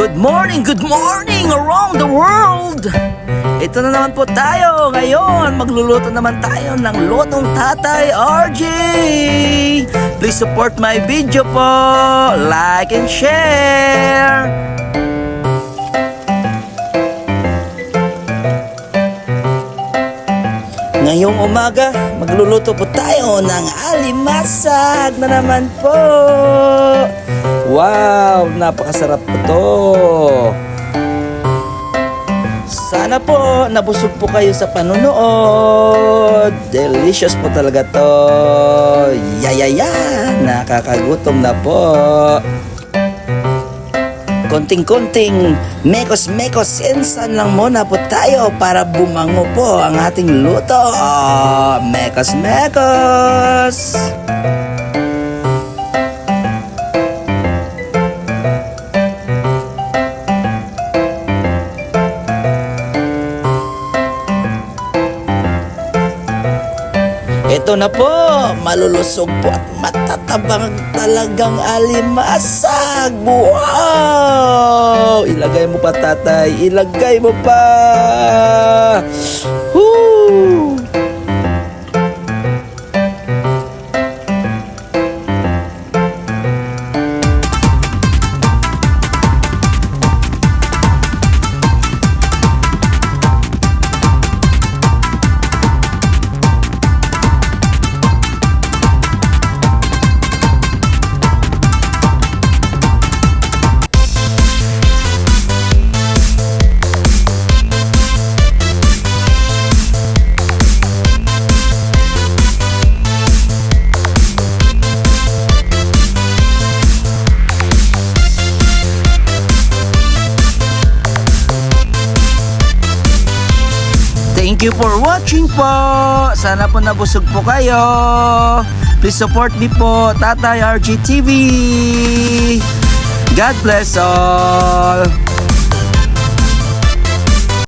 Good morning around the world! Ito na naman po tayo ngayon. Magluluto naman tayo ng lutong Tatay RJ. Please support my video po. Like and share. Ngayong umaga, magluluto po tayo ng alimasag na naman po. Wow, napakasarap po to. Sana po nabusog po kayo sa panonood. Delicious po talaga to. Nakakagutom na po. Konting-konting mekos-mekos sensan lang muna po tayo para bumango po ang ating luto. Mekos-mekos. Ito na po, malulusog po at matatabang talagang alimasag. Wow! Ilagay mo pa, tatay. Ilagay mo pa. Woo! Thank you for watching po. Sana po nabusog po kayo. Please support me po, Tatay RJ TV. God bless all.